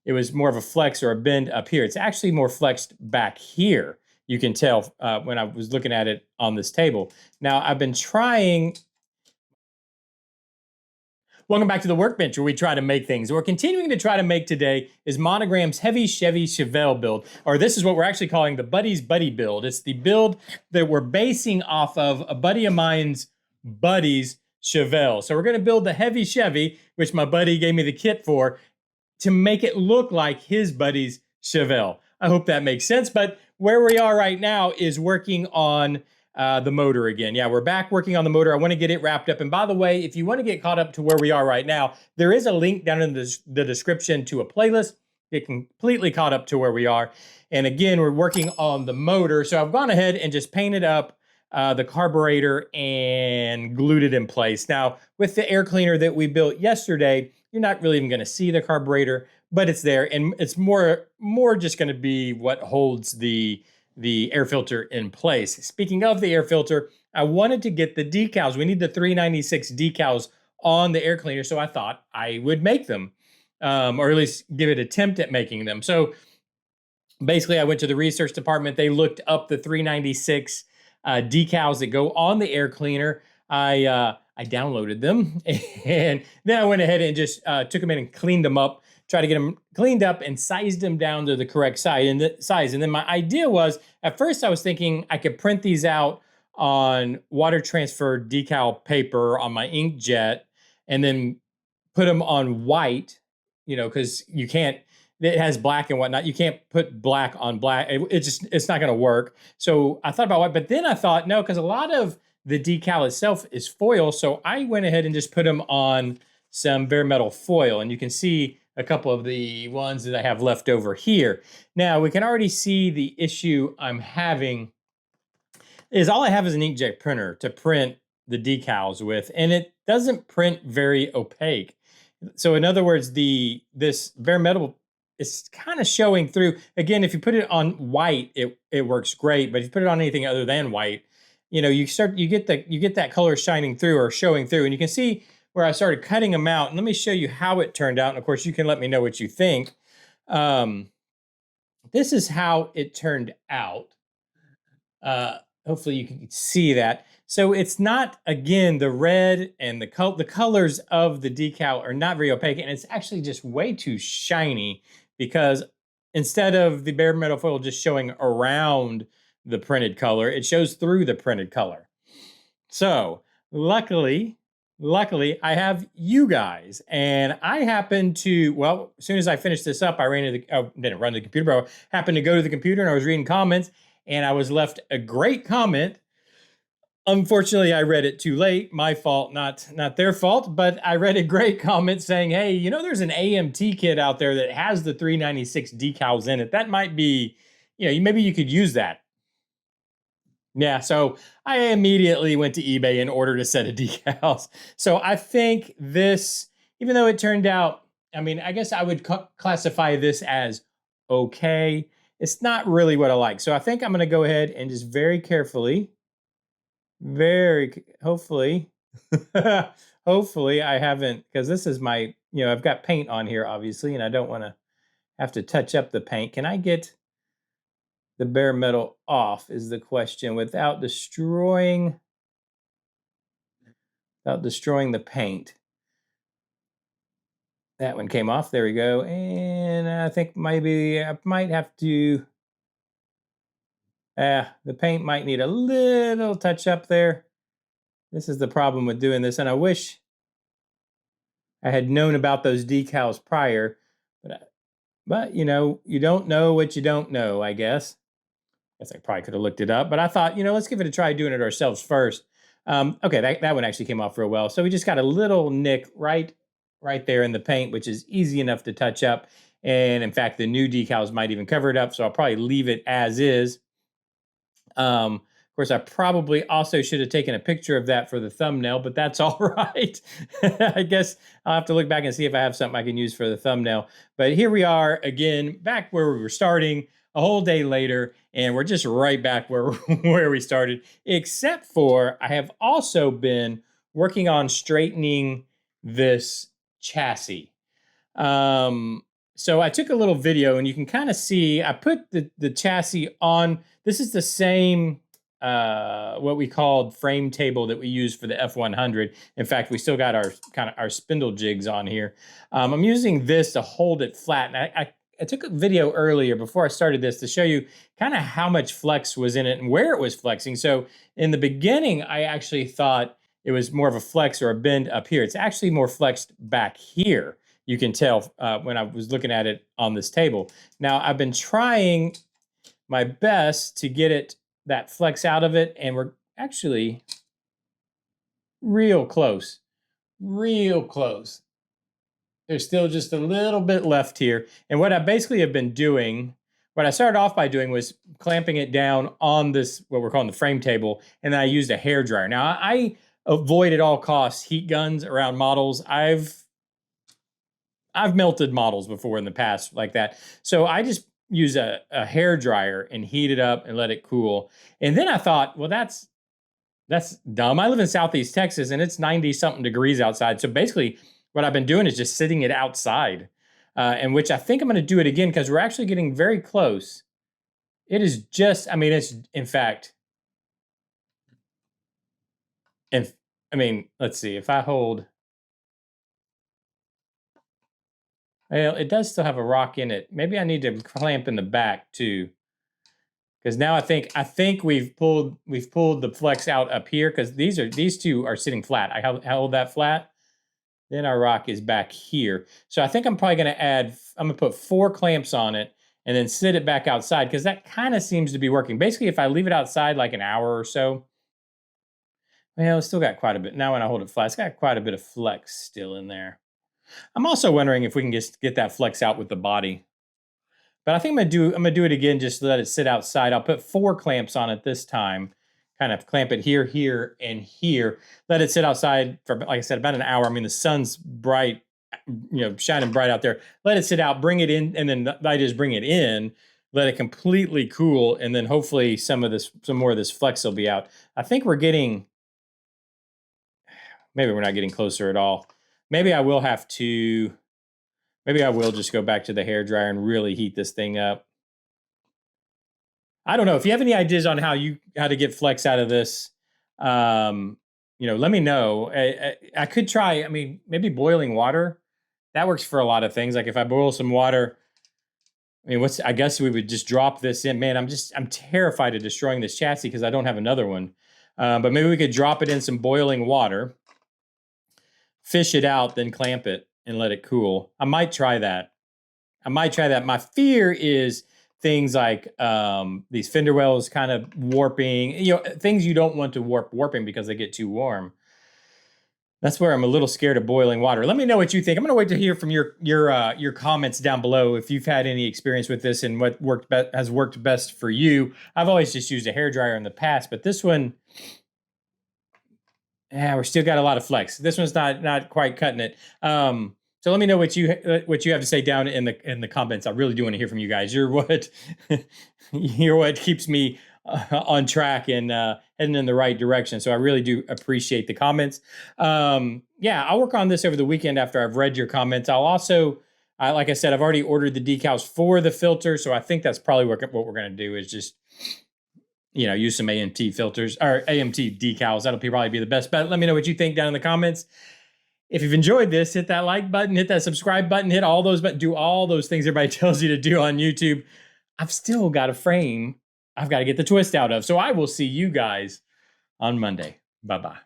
it was more of a flex or a bend up here. It's actually more flexed back here. You can tell when I was looking at it on this table. Now, I've been trying. Welcome back to the workbench where we try to make things. What we're continuing to try to make today is Monogram's heavy Chevy Chevelle build, or this is what we're actually calling the Buddy's Buddy build. It's the build that we're basing off of a buddy of mine's buddy's Chevelle. So we're going to build the heavy Chevy, which my buddy gave me the kit for, to make it look like his buddy's Chevelle. I hope that makes sense, but where we are right now is working on the motor again. Yeah, we're back working on the motor. I want to get it wrapped up. And by the way, if you want to get caught up to where we are right now, there is a link down in the description to a playlist. Get completely caught up to where we are. And again, we're working on the motor. So I've gone ahead and just painted up the carburetor and glued it in place. Now, with the air cleaner that we built yesterday, you're not really even going to see the carburetor, but it's there. And it's more just going to be what holds the air filter in place. Speaking of the air filter, I wanted to get the decals. We need the 396 decals on the air cleaner, so I thought I would make them, or at least give it an attempt at making them. So basically, I went to the research department. They looked up the 396 decals that go on the air cleaner. I downloaded them, and then I went ahead and just took them in and cleaned them up. Try to get them cleaned up and sized them down to the correct size. And then my idea was, at first I was thinking I could print these out on water transfer decal paper on my inkjet and then put them on white, because you can't, it has black and whatnot. You can't put black on black. It's not going to work. So I thought about white, but then I thought, no, because a lot of the decal itself is foil. So I went ahead and just put them on some bare metal foil. And you can see a couple of the ones that I have left over here. Now, we can already see the issue I'm having is all I have is an inkjet printer to print the decals with, and it doesn't print very opaque. So in other words, this bare metal is kind of showing through. Again, if you put it on white, it works great, but if you put it on anything other than white, you get that color shining through or showing through, and you can see where I started cutting them out. And let me show you how it turned out. And of course, you can let me know what you think. This is how it turned out. Hopefully you can see that. So it's not, again, the red and the colors of the decal are not very opaque. And it's actually just way too shiny, because instead of the bare metal foil just showing around the printed color, it shows through the printed color. So luckily, I have you guys, and I happened to, well, as soon as I finished this up, I didn't run to the computer, but I happened to go to the computer and I was reading comments, and I was left a great comment. Unfortunately, I read it too late. My fault, not their fault, but I read a great comment saying, hey, there's an AMT kit out there that has the 396 decals in it. That might be, maybe you could use that. Yeah, so I immediately went to eBay and ordered a set of decals. So I think this, even though it turned out, I guess I would classify this as okay. It's not really what I like. So I think I'm going to go ahead and just very carefully, hopefully, hopefully I haven't, because this is my, I've got paint on here, obviously, and I don't want to have to touch up the paint. Can I get the bare metal off is the question without destroying the paint? That one came off. There we go. And I think maybe I might have to, the paint might need a little touch up there. This is the problem with doing this. And I wish I had known about those decals prior, but you don't know what you don't know, I guess. I probably could have looked it up, but I thought, let's give it a try doing it ourselves first. Okay, that one actually came off real well. So we just got a little nick right there in the paint, which is easy enough to touch up. And in fact, the new decals might even cover it up. So I'll probably leave it as is. Of course, I probably also should have taken a picture of that for the thumbnail, but that's all right. I guess I'll have to look back and see if I have something I can use for the thumbnail. But here we are again, back where we were starting a whole day later, and we're just right back where we started, except for I have also been working on straightening this chassis. So I took a little video and you can kind of see, I put the chassis on, this is the same, what we called frame table that we used for the F100. In fact, we still got our kind of our spindle jigs on here. I'm using this to hold it flat. And I took a video earlier before I started this to show you kind of how much flex was in it and where it was flexing. So in the beginning, I actually thought it was more of a flex or a bend up here. It's actually more flexed back here. You can tell when I was looking at it on this table. Now, I've been trying my best to get it, that flex out of it, and we're actually real close, real close. There's still just a little bit left here. And what I basically have been doing, what I started off by doing was clamping it down on this, what we're calling the frame table, and then I used a hair dryer. Now, I avoid at all costs heat guns around models. I've melted models before in the past like that. So I just use a hair dryer and heat it up and let it cool. And then I thought, well, that's dumb. I live in Southeast Texas and it's 90 something degrees outside. So basically what I've been doing is just sitting it outside, and which I think I'm going to do it again because we're actually getting very close. It is just, I mean, it's in fact, and I mean, let's see, if I hold, well, it does still have a rock in it. Maybe I need to clamp in the back too, because now I think we've pulled the flex out up here because these two are sitting flat. I hold that flat. Then our rock is back here. So I think I'm probably going to I'm going to put 4 clamps on it and then sit it back outside because that kind of seems to be working. Basically, if I leave it outside like an hour or so, well, it's still got quite a bit. Now when I hold it flat, it's got quite a bit of flex still in there. I'm also wondering if we can just get that flex out with the body. But I think I'm gonna do it again just to let it sit outside. I'll put 4 clamps on it this time. Kind of clamp it here, here, and here. Let it sit outside for, like I said, about an hour. I mean, the sun's bright, shining bright out there. Let it sit out, bring it in, and then I just bring it in, let it completely cool, and then hopefully some more of this flex will be out. I think we're getting, maybe we're not getting closer at all. Maybe I will just go back to the hair dryer and really heat this thing up. I don't know if you have any ideas on how to get flex out of this. Let me know. I could try. I mean, maybe boiling water. That works for a lot of things. Like if I boil some water, I mean, I guess we would just drop this in. Man, I'm terrified of destroying this chassis because I don't have another one. But maybe we could drop it in some boiling water, fish it out, then clamp it and let it cool. I might try that. My fear is things like these fender wells kind of warping, things you don't want to warping because they get too warm. That's where I'm a little scared of boiling water. Let me know what you think. I'm going to wait to hear from your comments down below if you've had any experience with this and what has worked best for you. I've always just used a hairdryer in the past, but this one, we're still got a lot of flex. This one's not quite cutting it. So let me know what you have to say down in the comments. I really do want to hear from you guys. You're what keeps me on track and heading in the right direction. So I really do appreciate the comments. I'll work on this over the weekend after I've read your comments. I'll also, like I said, I've already ordered the decals for the filter. So I think that's probably what we're going to do is just, use some AMT filters or AMT decals. That'll probably be the best bet. Let me know what you think down in the comments. If you've enjoyed this, hit that like button, hit that subscribe button, hit all those buttons, do all those things everybody tells you to do on YouTube. I've still got a frame I've got to get the twist out of. So I will see you guys on Monday. Bye-bye.